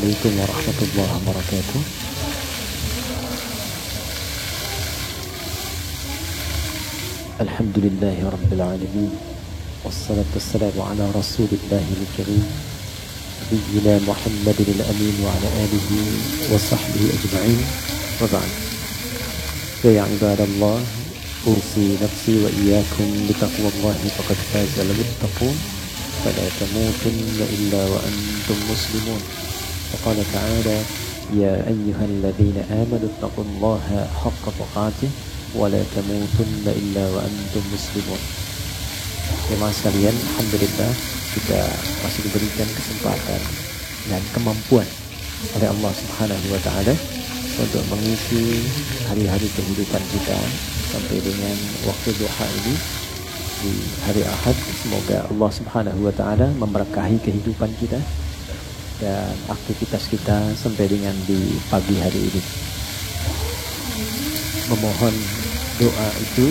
Assalamualaikum warahmatullahi wabarakatuh. Alhamdulillahi rabbil alamin. Wassalatu wassalamu ala rasulillahil karim nabiyyina Muhammadin al-amin wa ala alihi wa sahbihi ajma'in. Wa ba'd. Ya ibadallah, usi nafsi wa iyyakum bitaqwallahi faqad fazal muttaqun. Fala tamutunna illa wa antum muslimun. Wa qala ta'ala ya ayyuhalladzina amanu taqullaha haqqa tuqatih wa la tamutunna illa wa antum muslimun. Jemaah sekalian, alhamdulillah kita masih diberikan kesempatan dan kemampuan oleh Allah Subhanahu wa taala untuk mengisi hari-hari kehidupan kita sampai dengan waktu duha ini di hari Ahad. Semoga Allah Subhanahu wa taala memberkahi kehidupan kita dan aktivitas kita sampai dengan di pagi hari ini. Memohon doa itu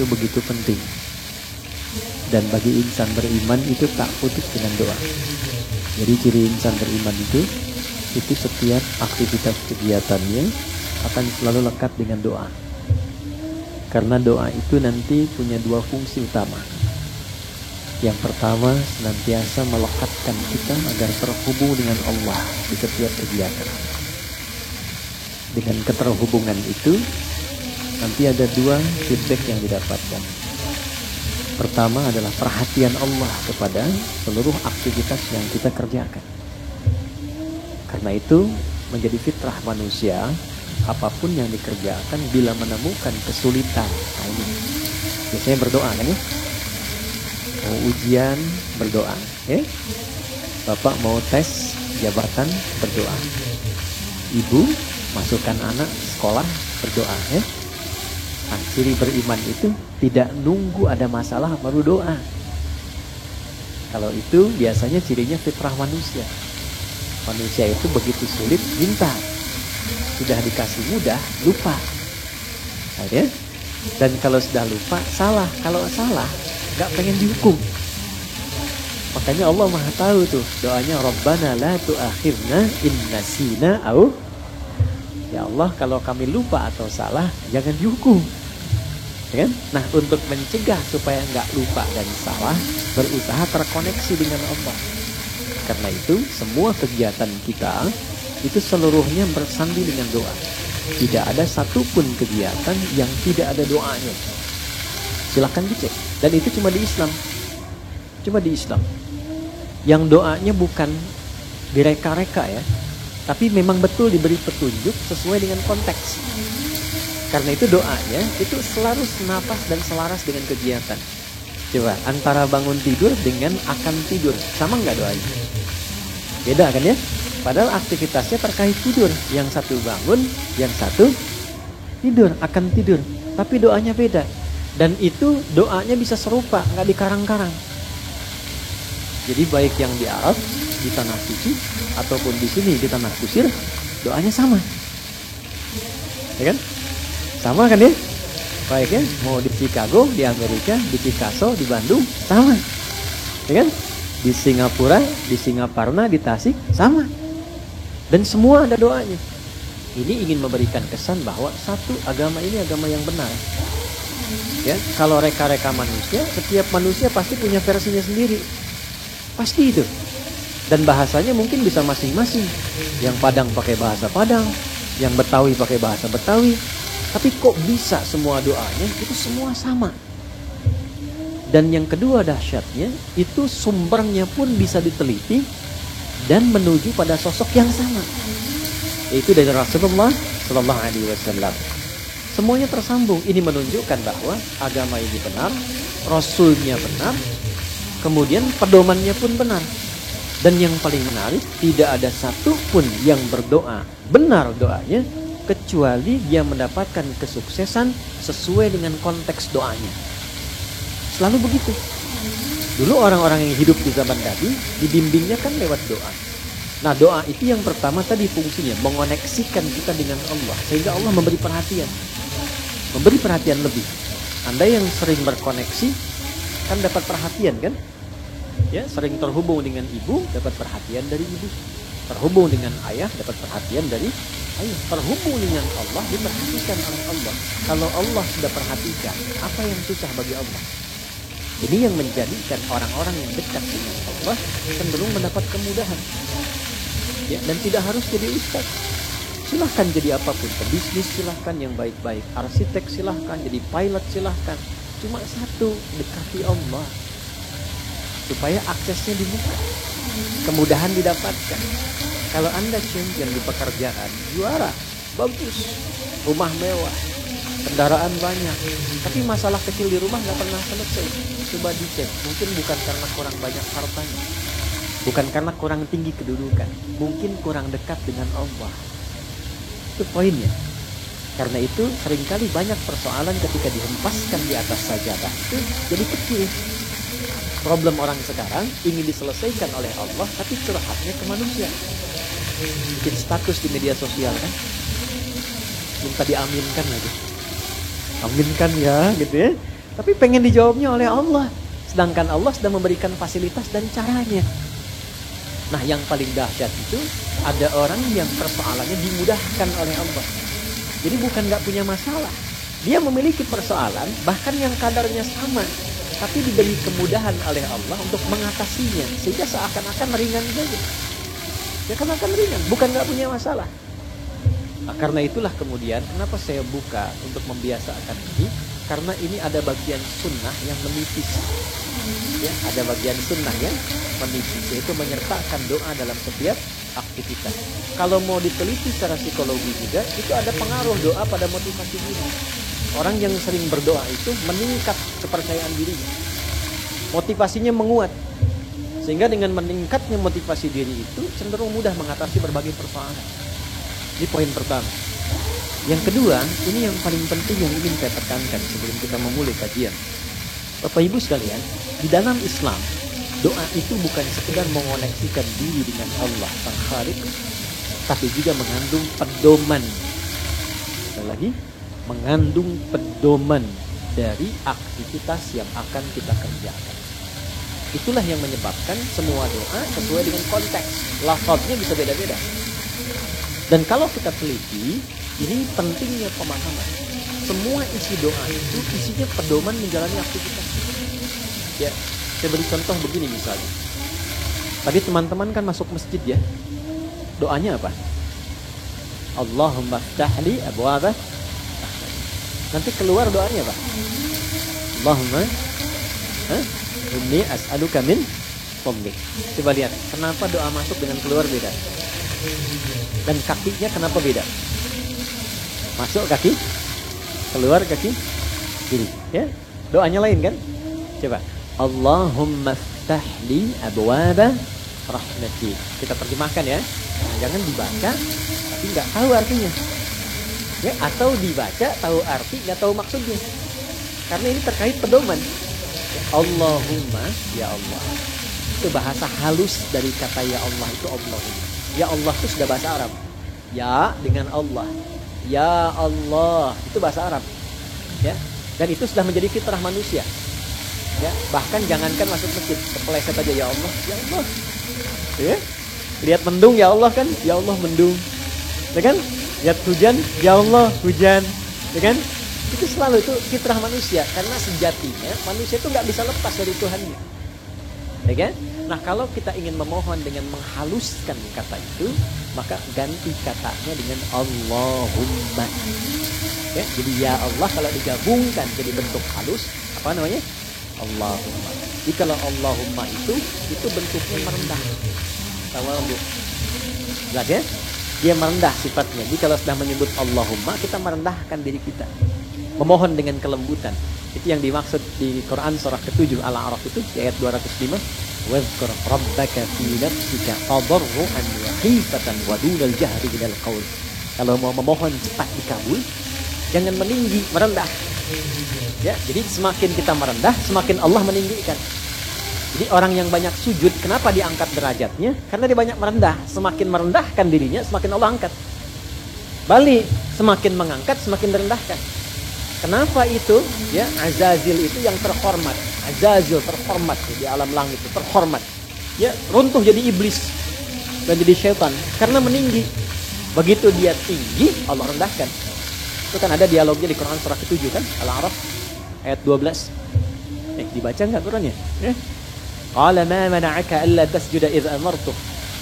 begitu penting. Dan bagi insan beriman itu tak putus dengan doa. Jadi ciri insan beriman itu setiap aktivitas kegiatannya akan selalu lekat dengan doa. Karena doa itu nanti punya dua fungsi utama. Yang pertama, senantiasa melekatkan kita agar terhubung dengan Allah di setiap kegiatan. Dengan keterhubungan itu, nanti ada dua feedback yang didapatkan. Pertama adalah perhatian Allah kepada seluruh aktivitas yang kita kerjakan. Karena itu menjadi fitrah manusia, apapun yang dikerjakan bila menemukan kesulitan. Nah ini biasanya berdoa kan ya. Mau ujian berdoa ya. Bapak mau tes jabatan berdoa. Ibu masukkan anak sekolah berdoa ya. Nah, ciri beriman itu tidak nunggu ada masalah baru doa. Kalau itu biasanya cirinya fitrah manusia. Manusia itu begitu sulit minta, sudah dikasih mudah lupa. Nah, ya? Dan kalau sudah lupa salah. Kalau salah gak pengen dihukum. Makanya Allah Maha tahu tuh doanya, Rabbana la tu'akhirna in nasina au. Ya Allah, kalau kami lupa atau salah jangan dihukum. Ya kan? Nah, untuk mencegah supaya nggak lupa dan salah, berusaha terkoneksi dengan Allah. Karena itu, semua kegiatan kita itu seluruhnya bersandi dengan doa. Tidak ada satupun kegiatan yang tidak ada doanya. Silahkan dicek. Dan itu cuma di Islam. Cuma di Islam. Yang doanya bukan direka-reka ya, tapi memang betul diberi petunjuk sesuai dengan konteks. Karena itu doanya itu selalu senapas dan selaras dengan kegiatan. Coba antara bangun tidur dengan akan tidur, sama nggak doanya? Beda kan ya? Padahal aktivitasnya terkait tidur. Yang satu bangun, yang satu tidur, akan tidur. Tapi doanya beda. Dan itu doanya bisa serupa, nggak dikarang-karang. Jadi baik yang di Arab, di tanah suci, ataupun di sini di tanah kusir, doanya sama. Ya kan? Sama kan ya? Baik ya, mau di Chicago, di Amerika, di Picasso, di Bandung, sama. Ya kan? Di Singapura, di Singaparna, di Tasik, sama. Dan semua ada doanya. Ini ingin memberikan kesan bahwa satu agama ini agama yang benar. Ya, kalau reka-reka manusia, setiap manusia pasti punya versinya sendiri. Pasti itu. Dan bahasanya mungkin bisa masing-masing. Yang Padang pakai bahasa Padang, yang Betawi pakai bahasa Betawi. Tapi kok bisa semua doanya itu semua sama. Dan yang kedua dahsyatnya, itu sumbernya pun bisa diteliti dan menuju pada sosok yang sama. Yaitu dari Rasulullah Sallallahu Alaihi Wasallam. Semuanya tersambung. Ini menunjukkan bahwa agama ini benar, Rasulnya benar, kemudian pedomannya pun benar. Dan yang paling menarik, tidak ada satupun yang berdoa benar doanya kecuali dia mendapatkan kesuksesan sesuai dengan konteks doanya. Selalu begitu. Dulu orang-orang yang hidup di zaman Nabi dibimbingnya kan lewat doa. Nah, doa itu yang pertama tadi fungsinya mengoneksikan kita dengan Allah sehingga Allah memberi perhatian. Memberi perhatian lebih. Anda yang sering berkoneksi kan dapat perhatian kan? Ya, sering terhubung dengan ibu dapat perhatian dari ibu. Terhubung dengan ayah, dapat perhatian dari ayah. Terhubung dengan Allah, diperhatikan oleh Allah. Kalau Allah sudah perhatikan, apa yang susah bagi Allah? Ini yang menjadikan orang-orang yang dekat dengan Allah cenderung mendapat kemudahan. Ya, dan tidak harus jadi ustaz. Silahkan jadi apapun, pebisnis silahkan yang baik-baik, arsitek silahkan, jadi pilot silahkan. Cuma satu, dekati Allah. Supaya aksesnya dibuka, kemudahan didapatkan. Kalau Anda champion di pekerjaan, juara, bagus, rumah mewah, kendaraan banyak, tapi masalah kecil di rumah nggak pernah selesai. Coba dicek, mungkin bukan karena kurang banyak hartanya, bukan karena kurang tinggi kedudukan, mungkin kurang dekat dengan Allah. Itu poinnya. Karena itu seringkali banyak persoalan ketika dihempaskan di atas sajadah itu jadi kecil. Problem orang sekarang ingin diselesaikan oleh Allah, tapi curhatnya ke manusia. Bikin status di media sosial kan, minta diaminkan lagi. Aminkan ya, gitu ya. Tapi pengen dijawabnya oleh Allah. Sedangkan Allah sudah memberikan fasilitas dan caranya. Nah, yang paling dahsyat itu ada orang yang persoalannya dimudahkan oleh Allah. Jadi bukan nggak punya masalah, dia memiliki persoalan bahkan yang kadarnya sama, tapi diberi kemudahan oleh Allah untuk mengatasinya, sehingga seakan-akan ringan saja. Ya kan akan ringan, bukan nggak punya masalah. Nah, karena itulah kemudian kenapa saya buka untuk membiasakan ini, karena ini ada bagian sunnah yang menipis. Ya, ada bagian sunnah yang menipis, yaitu menyertakan doa dalam setiap aktivitas. Kalau mau diteliti secara psikologi juga, itu ada pengaruh doa pada motivasi diri. Orang yang sering berdoa itu meningkat kepercayaan dirinya, motivasinya menguat, sehingga dengan meningkatnya motivasi diri itu cenderung mudah mengatasi berbagai persoalan. Ini poin pertama. Yang kedua, ini yang paling penting yang ingin saya tekankan sebelum kita memulai kajian. Bapak Ibu sekalian, di dalam Islam, doa itu bukan sekedar mengoneksikan diri dengan Allah Sang Khalik, tapi juga mengandung pedoman. Sekali lagi, mengandung pedoman dari aktivitas yang akan kita kerjakan. Itulah yang menyebabkan semua doa sesuai dengan konteks. Lafaznya bisa beda-beda. Dan kalau kita teliti, ini pentingnya pemahaman. Semua isi doa itu isinya pedoman menjalani aktivitas. Ya, saya beri contoh begini misalnya. Tadi teman-teman kan masuk masjid ya. Doanya apa? Allahumma ftahli abwaaba. Nanti keluar doanya apa? Allahumma inni as'aluka min fadlik. Coba lihat, kenapa doa masuk dengan keluar beda? Dan kakinya kenapa beda? Masuk kaki, keluar kaki kiri. Ya, doanya lain kan? Coba. Allahumma ftahli abwaaba rahmati. Kita terjemahkan ya. Nah, jangan dibaca tapi nggak tahu artinya. Ya, atau dibaca tahu arti nggak tahu maksudnya. Karena ini terkait pedoman. Ya, Allahumma, ya Allah. Itu bahasa halus dari kata ya Allah itu Allahumma. Ya Allah itu sudah bahasa Arab. Ya dengan Allah. Ya Allah itu bahasa Arab. Ya. Dan itu sudah menjadi fitrah manusia. Ya, bahkan jangankan masuk masjid, kepleset aja ya Allah, ya Allah. Ya. Lihat mendung ya Allah kan, ya Allah mendung. Ya kan? Lihat hujan, ya Allah hujan. Ya kan? Itu selalu itu fitrah manusia, karena sejatinya manusia itu nggak bisa lepas dari Tuhannya. Ya kan? Nah, kalau kita ingin memohon dengan menghaluskan kata itu, maka ganti katanya dengan Allahumma. Ya, jadi ya Allah kalau digabungkan jadi bentuk halus, apa namanya? Allahumma. Jadi kalau Allahumma itu bentuknya merendah. Tawadhu. Jelas ya? Dia merendah sifatnya. Jadi kalau sudah menyebut Allahumma, kita merendahkan diri kita. Memohon dengan kelembutan. Itu yang dimaksud di Quran surah ke-7 Al-A'raf itu di ayat 205. Wadhkur rabbaka fi nafsika tadarruan wa khifatan wa dunal jahri minal qaul. Kalau mau memohon cepat dikabul, jangan meninggi, merendah. Ya, jadi semakin kita merendah, semakin Allah meninggikan. Jadi orang yang banyak sujud, kenapa diangkat derajatnya? Karena dia banyak merendah. Semakin merendahkan dirinya, semakin Allah angkat. Balik, semakin mengangkat, semakin direndahkan. Kenapa itu? Ya, Azazil itu yang terhormat. Azazil terhormat di alam langit itu terhormat. Ya, runtuh jadi iblis. dan jadi syaitan karena meninggi. Begitu dia tinggi, Allah rendahkan. Itu kan ada dialognya di Quran surah ke-7 kan, Al-A'raf ayat 12. Dibaca enggak Qurannya? Qala ma mana'aka alla tasjuda idh amartuh.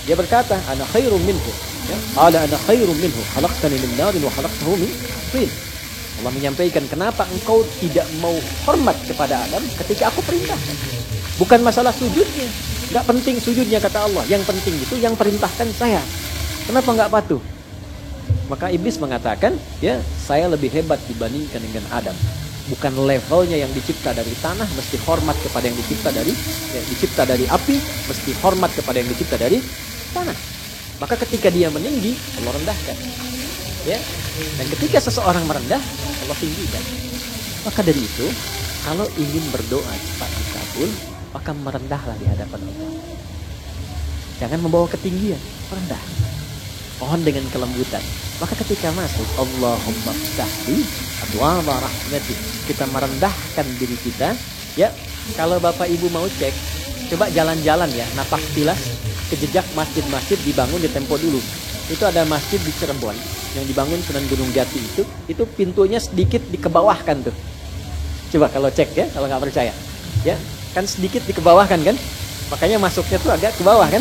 Dia berkata, ana khairum minhu. Ya, qala ana khairum minhu, khalaqtani min narin wa khalaqtahu min tin. Allah menyampaikan, kenapa engkau tidak mau hormat kepada Adam ketika aku perintahkan? Bukan masalah sujudnya. Enggak penting sujudnya kata Allah. Yang penting itu yang perintahkan saya. Kenapa enggak patuh? Maka iblis mengatakan, ya, saya lebih hebat dibandingkan dengan Adam. Bukan levelnya yang dicipta dari tanah mesti hormat kepada yang dicipta dari api, mesti hormat kepada yang dicipta dari tanah. Maka ketika dia meninggi, Allah rendahkan. Ya. Dan ketika seseorang merendah, Allah tinggikan. Maka dari itu, kalau ingin berdoa cepat dikabul, maka merendahlah di hadapan Allah. Jangan membawa ketinggian, merendah. Mohon dengan kelembutan. Maka ketika masuk, Allahumma ftahli abwaaba rahmatik, kita merendahkan diri kita. Ya, kalau Bapak Ibu mau cek, coba jalan-jalan ya, napak tilas ke jejak masjid-masjid dibangun di tempo dulu. Itu ada masjid di Cirebon yang dibangun Sunan Gunung Jati itu pintunya sedikit dikebawahkan tuh. Coba kalau cek ya, kalau nggak percaya. Ya, kan sedikit dikebawahkan kan? Makanya masuknya tuh agak ke bawah kan?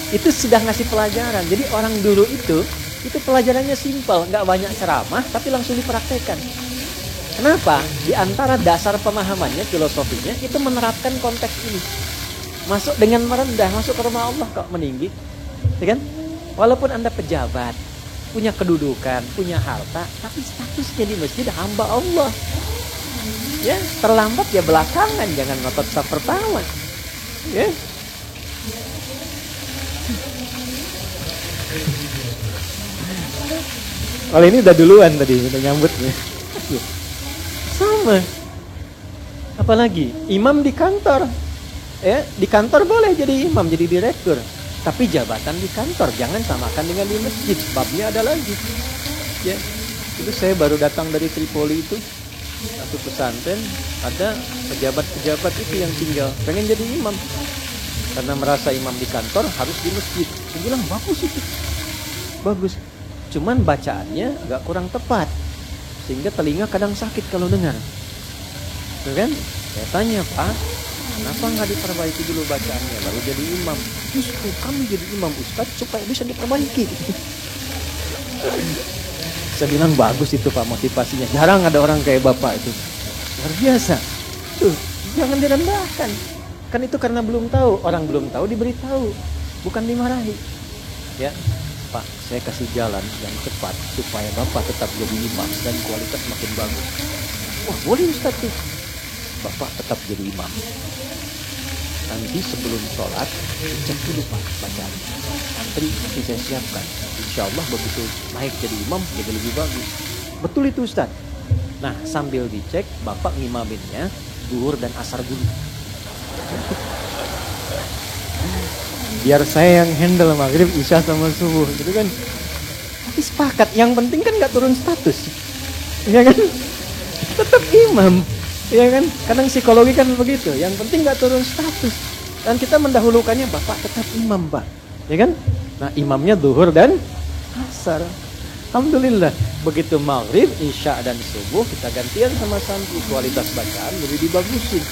Itu sudah ngasih pelajaran. Jadi orang dulu itu pelajarannya simpel, nggak banyak ceramah, tapi langsung dipraktekkan. Kenapa? Di antara dasar pemahamannya, filosofinya, itu menerapkan konteks ini. Masuk dengan merendah, masuk ke rumah Allah kok meninggi. Ya kan? Walaupun Anda pejabat, punya kedudukan, punya harta, tapi statusnya di masjid hamba Allah. Ya, terlambat ya belakangan, jangan ngotot saf pertama. Ya. Kalau ini udah duluan tadi, udah nyambutnya. Sama. Apalagi imam di kantor. Ya, di kantor boleh jadi imam, jadi direktur. Tapi jabatan di kantor jangan samakan dengan di masjid. Babnya ada lagi. Ya. Itu saya baru datang dari Tripoli itu. Satu pesantren, ada pejabat-pejabat itu yang tinggal pengen jadi imam. Karena merasa imam di kantor harus di masjid. Saya bilang bagus itu. Bagus. Cuman bacaannya agak kurang tepat. Sehingga telinga kadang sakit kalau dengar. Tuh kan? Saya tanya, Pak, kenapa nggak diperbaiki dulu bacaannya baru jadi imam? Justru kami jadi imam Ustaz supaya bisa diperbaiki. Saya bilang bagus itu Pak motivasinya. Jarang ada orang kayak Bapak itu. Luar biasa. Tuh, jangan direndahkan. Kan itu karena belum tahu. Orang belum tahu diberitahu. Bukan dimarahi. Ya. Pak, saya kasih jalan yang cepat supaya Bapak tetap jadi imam dan kualitas makin bagus. Wah, boleh Ustaz tuh. Bapak tetap jadi imam. Nanti sebelum sholat, cek dulu Pak bacaan. Antri nanti saya siapkan. Insya Allah begitu naik jadi imam, jadi lebih bagus. Betul itu Ustaz. Nah, sambil dicek, Bapak ngimaminnya zuhur dan asar dulu. Biar saya yang handle maghrib, isya sama subuh, gitu kan. Tapi sepakat, yang penting kan nggak turun status, ya kan? Tetap imam, ya kan? Kadang psikologi kan begitu. Yang penting nggak turun status. Dan kita mendahulukannya, Bapak tetap imam, Pak, ya kan? Nah, imamnya zuhur dan asar. Alhamdulillah, begitu maghrib, isya dan subuh kita gantian sama santri, kualitas bacaan lebih dibagusin.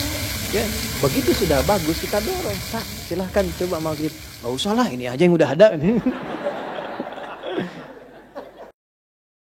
Ya, begitu sudah bagus kita dorong. Pak, silahkan coba maghrib. Gak usah lah, ini aja yang udah ada.